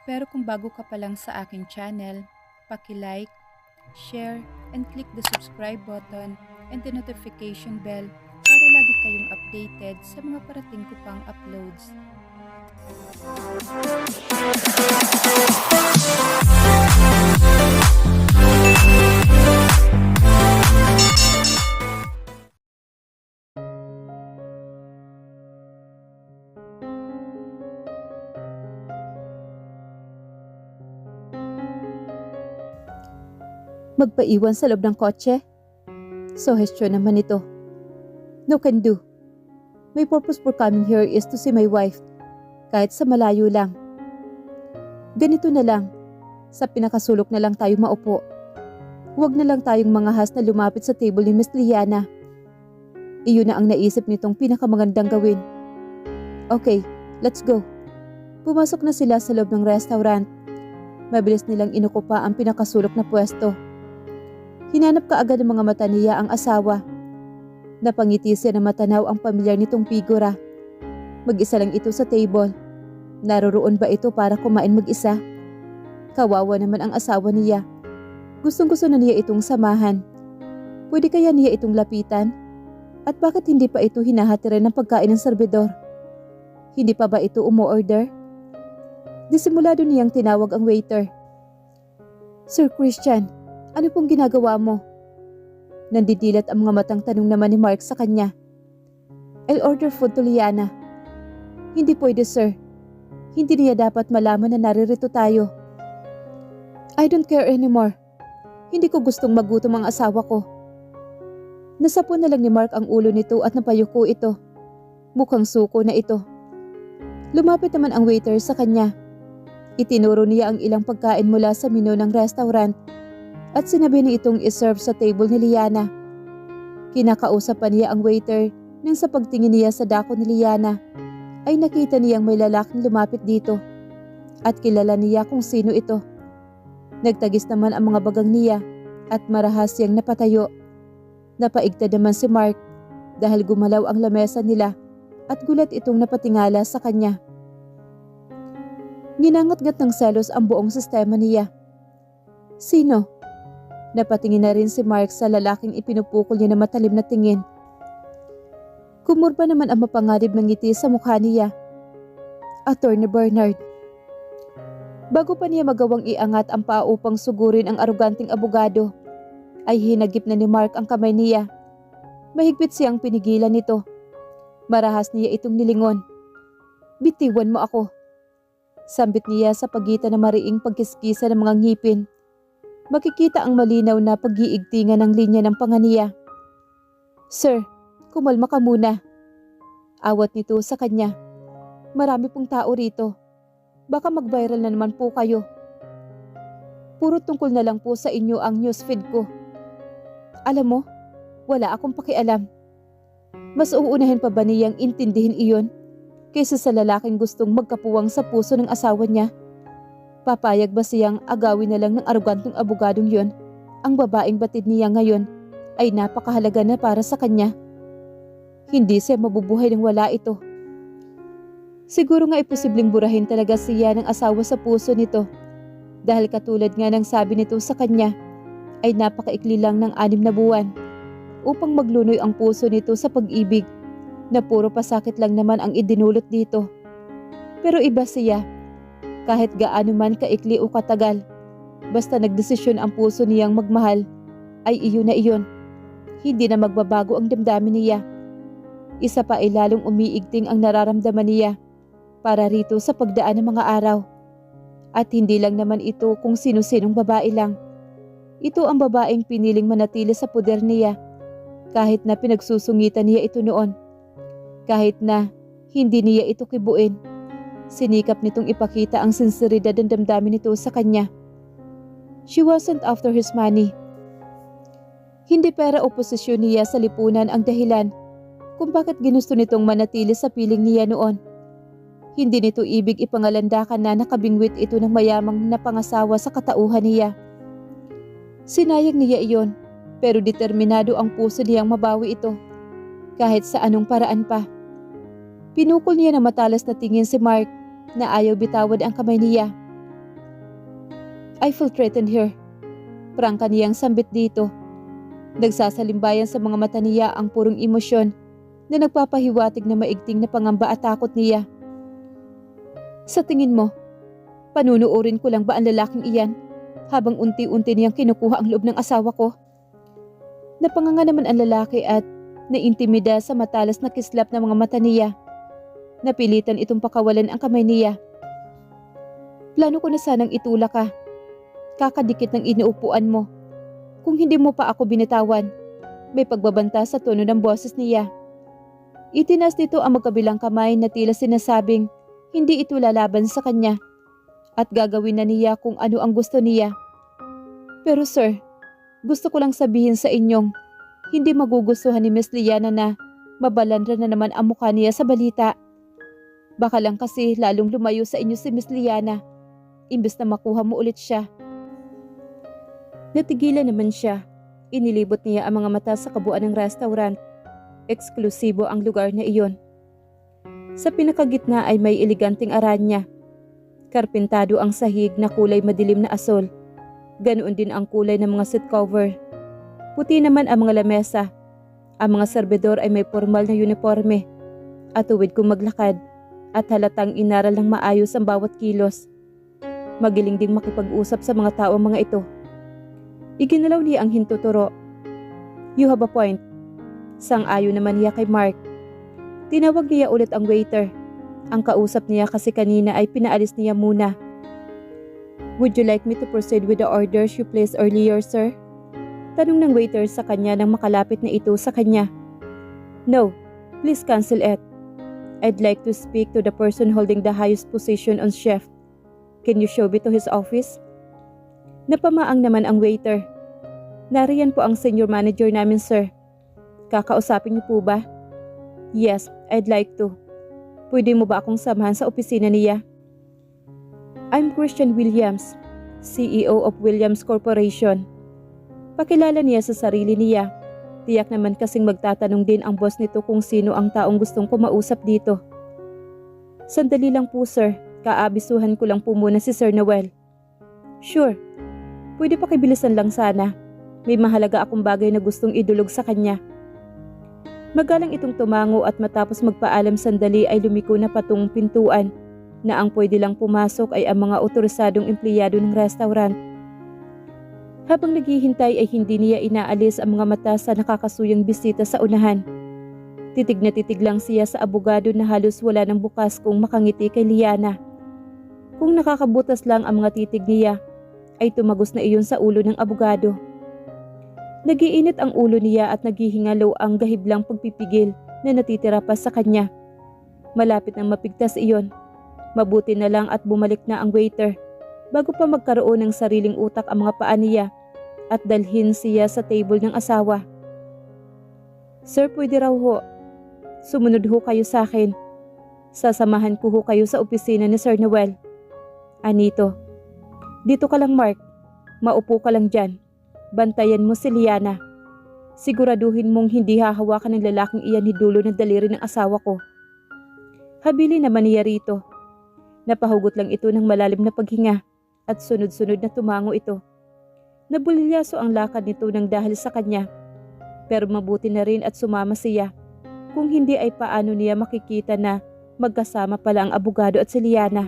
Pero kung bago ka pa lang sa aking channel, paki-like, share, and click the subscribe button and the notification bell para lagi kayong updated sa mga parating ko pang uploads. Magpaiwan sa loob ng kotse? Suggestion naman ito. No can do. My purpose for coming here is to see my wife, kahit sa malayo lang. Ganito na lang, sa pinakasulok na lang tayo maupo. Huwag na lang tayong mangahas na lumapit sa table ni Miss Liana. Iyon na ang naisip nitong pinakamagandang gawin. Okay, let's go. Pumasok na sila sa loob ng restaurant. Mabilis nilang inukupa ang pinakasulok na pwesto. Hinanap kaagad ng mga mata niya ang asawa. Napangiti siya na matanaw ang pamilyar nitong figura. Mag-isa lang ito sa table. Naroroon ba ito para kumain mag-isa? Kawawa naman ang asawa niya. Gustong-gusto na niya itong samahan. Pwede kaya niya itong lapitan? At bakit hindi pa ito hinahatiran ng pagkain ng serbidor? Hindi pa ba ito umu-order? Disimulado niyang tinawag ang waiter. Sir Christian, ano pong ginagawa mo? Nandidilat ang mga matang tanong naman ni Mark sa kanya. I'll order food to Liana. Hindi pwede, sir. Hindi niya dapat malaman na naririto tayo. I don't care anymore. Hindi ko gustong magutom ang asawa ko. Nasapon na lang ni Mark ang ulo nito at napayuko ito. Mukhang suko na ito. Lumapit naman ang waiter sa kanya. Itinuro niya ang ilang pagkain mula sa menu ng restaurant at sinabi niya itong iserve sa table ni Liana. Kinakausap pa niya ang waiter nang sa pagtingin niya sa dako ni Liana ay nakita niyang may lalaking lumapit dito at kilala niya kung sino ito. Nagtagis naman ang mga bagang niya at marahas siyang napatayo. Napaigtad naman si Mark dahil gumalaw ang lamesa nila at gulat itong napatingala sa kanya. Ginangat-gat ng selos ang buong sistema niya. Sino? Napatingin na rin si Mark sa lalaking ipinupukol niya na matalim na tingin. Kumurba naman ang mapanganib ng ngiti sa mukha niya. Attorney Bernard. Bago pa niya magawang iangat ang paa upang sugurin ang aroganting abogado, ay hinagip na ni Mark ang kamay niya. Mahigpit siyang pinigilan nito. Marahas niya itong nilingon. Bitiwan mo ako. Sambit niya sa pagitan ng mariing pagkiskisa ng mga ngipin. Makikita ang malinaw na pag-iigtingan ng linya ng panga niya. Sir, kumalma ka muna. Awat nito sa kanya. Marami pong tao rito. Baka mag-viral na naman po kayo. Puro tungkol na lang po sa inyo ang newsfeed ko. Alam mo, wala akong pakialam. Mas uunahin pa ba niyang intindihin iyon kaysa sa lalaking gustong magkapuwang sa puso ng asawa niya? Papayag ba siyang agawin na lang ng arogantong abogadong yon? Ang babaeng batid niya ngayon ay napakahalaga na para sa kanya. Hindi siya mabubuhay nang wala ito. Siguro nga posibleng burahin talaga siya ng asawa sa puso nito. Dahil katulad nga ng sabi nito sa kanya, ay napakaikli lang ng 6 na buwan upang maglunoy ang puso nito sa pag-ibig na puro pasakit lang naman ang idinulot dito. Pero iba siya. Kahit gaano man kaikli o katagal, basta nagdesisyon ang puso niyang magmahal, ay iyon na iyon. Hindi na magbabago ang damdamin niya. Isa pa ay lalong umiigting ang nararamdaman niya para rito sa pagdaan ng mga araw. At hindi lang naman ito kung sino-sinong babae lang. Ito ang babaeng piniling manatili sa poder niya kahit na pinagsusungitan niya ito noon. Kahit na hindi niya ito kibuin. Sinikap nitong ipakita ang sinseridad ng damdamin nito sa kanya. She wasn't after his money. Hindi pera o posisyon niya sa lipunan ang dahilan kung bakit ginusto nitong manatili sa piling niya noon. Hindi nito ibig ipangalandakan na nakabingwit ito ng mayamang napangasawa sa katauhan niya. Sinayang niya iyon, pero determinado ang puso niyang mabawi ito, kahit sa anong paraan pa. Pinukol niya na matalas na tingin si Mark na ayaw bitawad ang kamay niya. I feel threatened here. Prangka niyang sambit dito. Nagsasalimbayan sa mga mata niya ang purong emosyon na nagpapahiwatig na maigting na pangamba at takot niya. Sa tingin mo, panunuorin ko lang ba ang lalaking iyan habang unti-unti niyang kinukuha ang loob ng asawa ko? Napanganga naman ang lalaki at naintimida sa matalas na kislap ng mga mata niya. Napilitan itong pakawalan ang kamay niya. Plano ko na sanang itulak ka. Kakadikit ng inuupuan mo. Kung hindi mo pa ako binitawan, may pagbabanta sa tono ng boses niya. Itinas nito ang magkabilang kamay na tila sinasabing hindi ito lalaban sa kanya at gagawin na niya kung ano ang gusto niya. Pero sir, gusto ko lang sabihin sa inyong hindi magugustuhan ni Miss Liana na mabalandra na naman ang mukha niya sa balita. Baka lang kasi lalong lumayo sa inyo si Miss Liana, imbes na makuha mo ulit siya. Natigilan naman siya. Inilibot niya ang mga mata sa kabuuan ng restaurant. Eksklusibo ang lugar na iyon. Sa pinakagitna ay may eleganteng aranya. Karpintado ang sahig na kulay madilim na asol. Ganoon din ang kulay ng mga seat cover. Puti naman ang mga lamesa. Ang mga serbedor ay may formal na uniforme. At tuwid kong maglakad at halatang inaral ng maayos ang bawat kilos. Magiling ding makipag-usap sa mga tao mga ito. Iginalaw niya ang hintuturo. You have a point. Sang-ayon naman niya kay Mark. Tinawag niya ulit ang waiter. Ang kausap niya kasi kanina ay pinaalis niya muna. Would you like me to proceed with the orders you placed earlier, sir? Tanong ng waiter sa kanya nang makalapit na ito sa kanya. No, please cancel it. I'd like to speak to the person holding the highest position on shift. Can you show me to his office? Napamaang naman ang waiter. Nariyan po ang senior manager namin, sir. Kakausapin niyo po ba? Yes, I'd like to. Pwede mo ba akong samahan sa opisina niya? I'm Christian Williams, CEO of Williams Corporation. Pakilala niya sa sarili niya. Tiyak naman kasing magtatanong din ang boss nito kung sino ang taong gustong kumausap dito. Sandali lang po, sir. Kaabisuhan ko lang po muna si Sir Noel. Sure. Pwede pakibilisan lang sana. May mahalaga akong bagay na gustong idulog sa kanya. Magalang itong tumango at matapos magpaalam sandali ay lumiko na patungong pintuan na ang pwede lang pumasok ay ang mga otorisadong empleyado ng restaurant. Habang naghihintay ay hindi niya inaalis ang mga mata sa nakakasuyang bisita sa unahan. Titig na titig lang siya sa abogado na halos wala ng bukas kung makangiti kay Liana. Kung nakakabutas lang ang mga titig niya, ay tumagos na iyon sa ulo ng abogado. Nagiinit ang ulo niya at naghihingalo ang gahiblang pagpipigil na natitira pa sa kanya. Malapit nang mapigtas iyon. Mabuti na lang at bumalik na ang waiter bago pa magkaroon ng sariling utak ang mga paa niya at dalhin siya sa table ng asawa. Sir, pwede raw ho. Sumunod ho kayo sa akin. Sasamahan ko ho kayo sa opisina ni Sir Noel. Anito. Dito ka lang, Mark. Maupo ka lang dyan. Bantayan mo si Liana. Siguraduhin mong hindi hahawakan ng lalaking iyan ni dulo ng daliri ng asawa ko. Habili naman niya rito. Napahugot lang ito ng malalim na paghinga at sunod-sunod na tumango ito. Nabulilyaso ang lakad nito nang dahil sa kanya. Pero mabuti na rin at sumama siya. Kung hindi ay paano niya makikita na magkasama pala ang abogado at si Liana.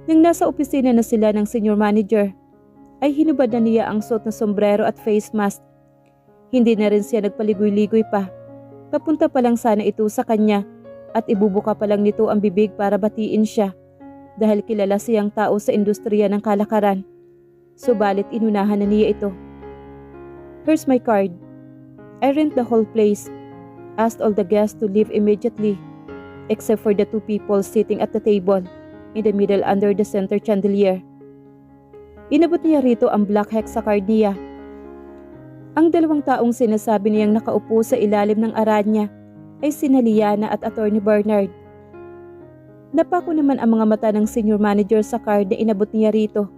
Nang nasa opisina na sila ng senior manager, ay hinubad na niya ang suot na sombrero at face mask. Hindi na rin siya nagpaligoy-ligoy pa. Papunta pa lang sana ito sa kanya at ibubuka pa lang nito ang bibig para batiin siya dahil kilala siyang tao sa industriya ng kalakaran. Subalit inunahan na niya ito. Here's my card. I rent the whole place. Asked all the guests to leave immediately except for the two people sitting at the table in the middle under the center chandelier. Inabot niya rito ang black hexa card niya. Ang dalawang taong sinasabi niyang nakaupo sa ilalim ng aranya ay sina Liana at Attorney Bernard. Napako naman ang mga mata ng senior manager sa card na inabot niya rito.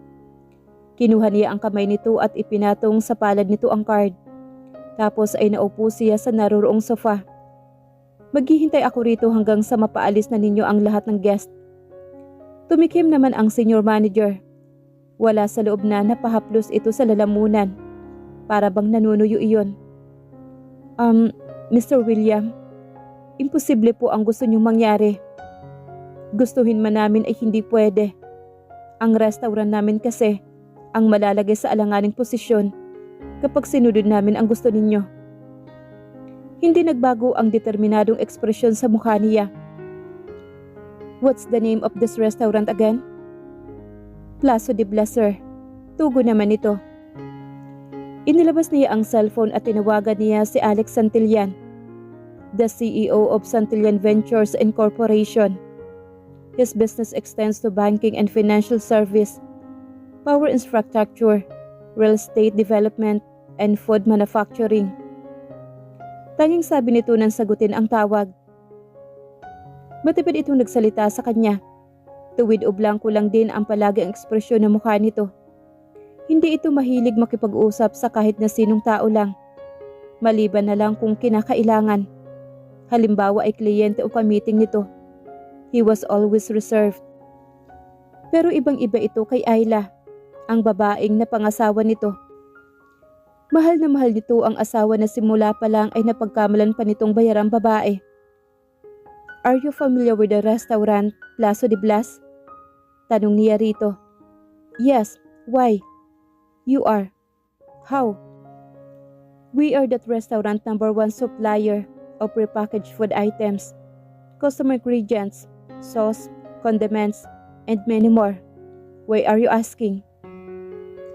Kinuha niya ang kamay nito at ipinatong sa palad nito ang card. Tapos ay naupo siya sa naroroong sofa. Maghihintay ako rito hanggang sa mapaalis na ninyo ang lahat ng guest. Tumikim naman ang senior manager. Wala sa loob na napahaplos ito sa lalamunan. Para bang nanunuyo iyon. Mr. William, imposible po ang gusto niyong mangyari. Gustuhin man namin ay hindi pwede. Ang restaurant namin kasi ang malalagay sa alanganing posisyon kapag sinunod namin ang gusto ninyo. Hindi nagbago ang determinadong ekspresyon sa mukha niya. What's the name of this restaurant again? Plaza de Blas, sir. Tugo naman ito. Inilabas niya ang cellphone at tinawagan niya si Alex Santillan, the CEO of Santillan Ventures Incorporation. His business extends to banking and financial service, power infrastructure, real estate development, and food manufacturing. Tanging sabi nito nang sagutin ang tawag. Matipid itong nagsalita sa kanya. Tuwid o blanco lang din ang palagi ang ekspresyon ng mukha nito. Hindi ito mahilig makipag-usap sa kahit na sinong tao lang. Maliban na lang kung kinakailangan. Halimbawa ay kliyente o kamiting nito. He was always reserved. Pero ibang-iba ito kay Ayla, ang babaeng napangasawa nito. Mahal na mahal nito ang asawa na simula pa lang ay napagkamalan pa nitong bayarang babae. Are you familiar with the restaurant Plaza de Blas? Tanong niya rito. Yes, why? You are. How? We are that restaurant #1 supplier of prepackaged food items, custom ingredients, sauce, condiments, and many more. Why are you asking?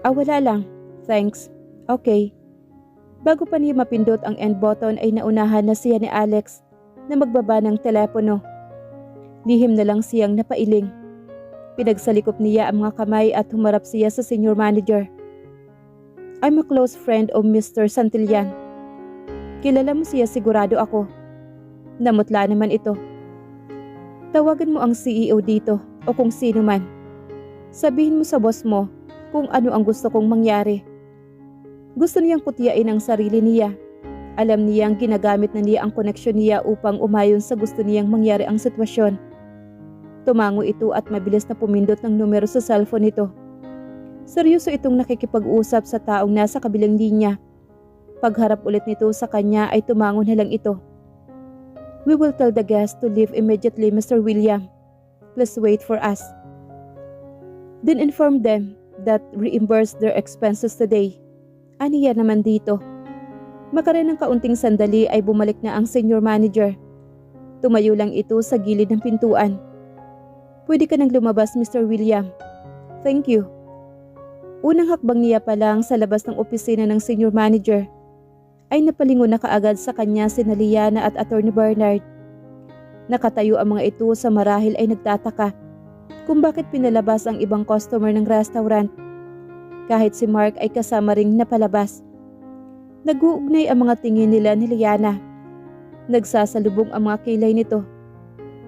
Wala lang. Thanks. Okay. Bago pa niya mapindot ang end button ay naunahan na siya ni Alex na magbaba ng telepono. Lihim na lang siyang napailing. Pinagsalikop niya ang mga kamay at humarap siya sa senior manager. I'm a close friend of Mr. Santillan. Kilala mo siya sigurado ako. Namutla naman ito. Tawagan mo ang CEO dito o kung sino man. Sabihin mo sa boss mo kung ano ang gusto kong mangyari. Gusto niyang kutyain ang sarili niya. Alam niyang ginagamit na niya ang koneksyon niya upang umayon sa gusto niyang mangyari ang sitwasyon. Tumango ito at mabilis na pumindot ng numero sa cellphone nito. Seryoso itong nakikipag-usap sa taong nasa kabilang linya. Pagharap ulit nito sa kanya ay tumango na lang ito. We will tell the guests to leave immediately, Mr. William. Please wait for us. Then inform them that reimburse their expenses today. Aniya naman dito. Makarin ng kaunting sandali ay bumalik na ang senior manager. Tumayo lang ito sa gilid ng pintuan. Pwede ka nang lumabas, Mr. William. Thank you. Unang hakbang niya pa lang sa labas ng opisina ng senior manager ay napalingon na kaagad sa kanya sina Liana at Attorney Bernard. Nakatayo ang mga ito sa marahil ay nagtataka kung bakit pinalabas ang ibang customer ng restaurant. Kahit si Mark ay kasama ring napalabas. Nag-uugnay ang mga tingin nila ni Liana. Nagsasalubong ang mga kilay nito.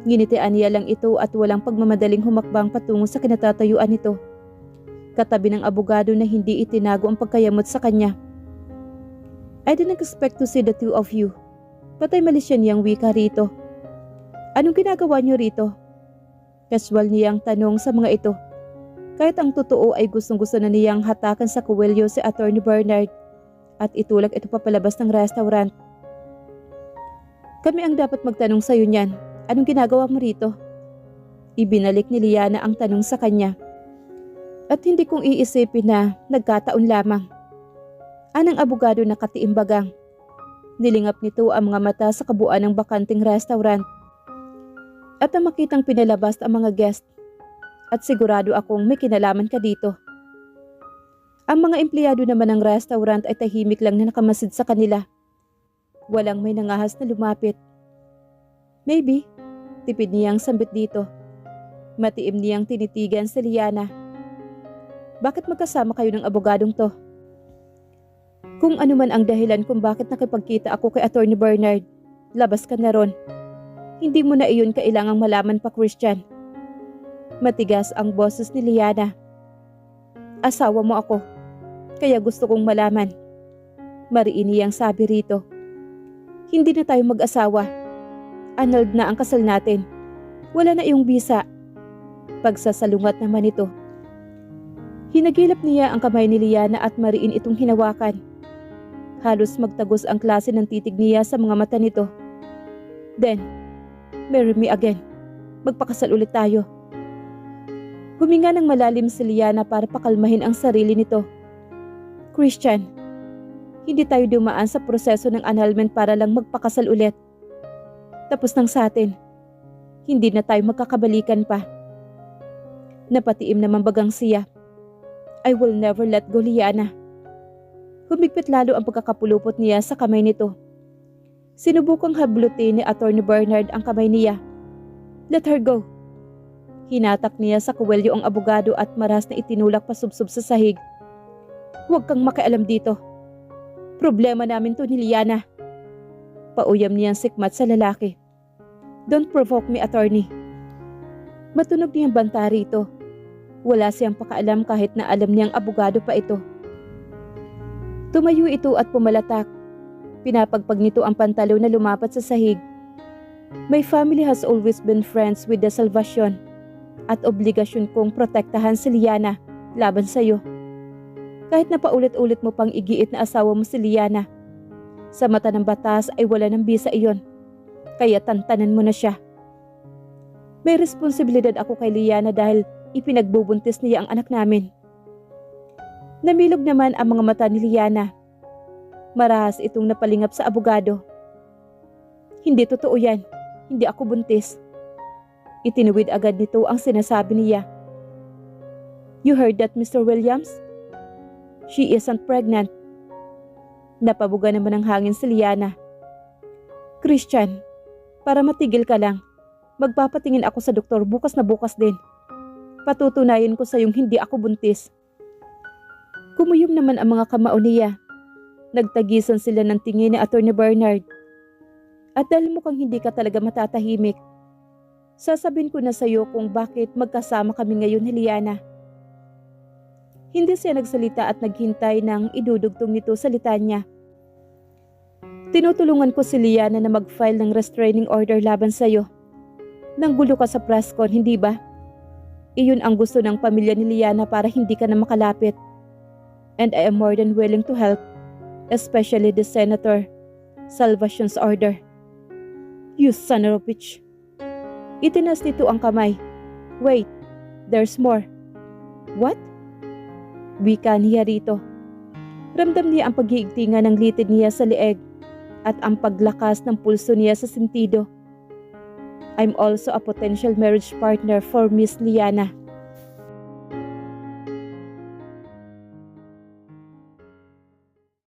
Nginitian niya lang ito at walang pagmamadaling humakbang patungo sa kinatatayuan nito. Katabi ng abogado na hindi itinago ang pagkayamot sa kanya. I didn't expect to see the two of you. Patay malisya niyang wika rito. Anong ginagawa niyo rito? Casual niyang tanong sa mga ito. Kahit ang totoo ay gustong-gusto na niyang hatakan sa kuwelyo si Attorney Bernard at itulak ito papalabas ng restaurant. Kami ang dapat magtanong sa iyo niyan. Anong ginagawa mo rito? Ibinalik ni Liana ang tanong sa kanya. At hindi kong iisipin na nagkataon lamang. Anang abogado na katiimbagang. Nilingap nito ang mga mata sa kabuuan ng bakanting restaurant. At ang makitang pinalabas ang mga guest. At sigurado akong may kinalaman ka dito. Ang mga empleyado naman ng restaurant ay tahimik lang na nakamasid sa kanila. Walang may nangahas na lumapit. Maybe, tipid niyang sambit dito. Matiim niyang tinitigan si Liana. Bakit magkasama kayo ng abogadong to? Kung ano man ang dahilan kung bakit nakipagkita ako kay Attorney Bernard, labas ka na ron. Hindi mo na iyon kailangang malaman pa, Christian. Matigas ang boses ni Liana. Asawa mo ako, kaya gusto kong malaman. Mariin niyang sabi rito. Hindi na tayo mag-asawa. Annulled na ang kasal natin. Wala na iyong bisa. Pagsasalungat naman ito. Hinagilap niya ang kamay ni Liana at mariin itong hinawakan. Halos magtagos ang klase ng titig niya sa mga mata nito. Then, marry me again. Magpakasal ulit tayo. Huminga ng malalim si Liana para pakalmahin ang sarili nito. Christian, hindi tayo dumaan sa proseso ng annulment para lang magpakasal ulit. Tapos nang sa atin, hindi na tayo magkakabalikan pa. Napatiim naman bagang siya. I will never let go, Liana. Humigpit lalo ang pagkakapulupot niya sa kamay nito. Sinubukang hablutin ni Atty. Bernard ang kamay niya. Let her go. Hinatak niya sa kuwelyo ang abogado at maras na itinulak pasubsob sa sahig. Huwag kang makialam dito. Problema namin to ni Liana. Pauyam niyang sikmat sa lalaki. Don't provoke me, attorney. Matunog niyang banta rito. Wala siyang pakaalam kahit na alam niyang abogado pa ito. Tumayo ito at pumalatak. Pinapagpag nito ang pantalo na lumapat sa sahig. My family has always been friends with the Salvation at obligasyon kong protektahan si Liana laban sa iyo. Kahit na paulit-ulit mo pang igiit na asawa mo si Liana, sa mata ng batas ay wala ng bisa iyon, kaya tantanan mo na siya. May responsibilidad ako kay Liana dahil ipinagbubuntis niya ang anak namin. Namilog naman ang mga mata ni Liana. Marahas itong napalingap sa abogado. Hindi totoo yan. Hindi ako buntis. Itinuwid agad nito ang sinasabi niya. You heard that, Mr. Williams? She isn't pregnant. Napabuga naman ng hangin si Liana. Christian, para matigil ka lang, magpapatingin ako sa doktor bukas na bukas din. Patutunayan ko sa iyong hindi ako buntis. Kumuyom naman ang mga kamao niya. Nagtagisan sila ng tingin ni Atty. Bernard. At dahil mukhang hindi ka talaga matatahimik, sasabihin ko na sa iyo kung bakit magkasama kami ngayon ni Liana. Hindi siya nagsalita at naghintay nang idudugtong nito sa litanya. Tinutulungan ko si Liana na mag-file ng restraining order laban sa iyo. Nanggulo ka sa press con, hindi ba? Iyon ang gusto ng pamilya ni Liana para hindi ka na makalapit. And I am more than willing to help, especially the Senator Salvation's order. You son of a bitch. Itinas nito ang kamay. Wait, there's more. What? Wika niya rito. Ramdam niya ang pag-iigtingan ng litid niya sa leeg at ang paglakas ng pulso niya sa sentido. I'm also a potential marriage partner for Miss Liana.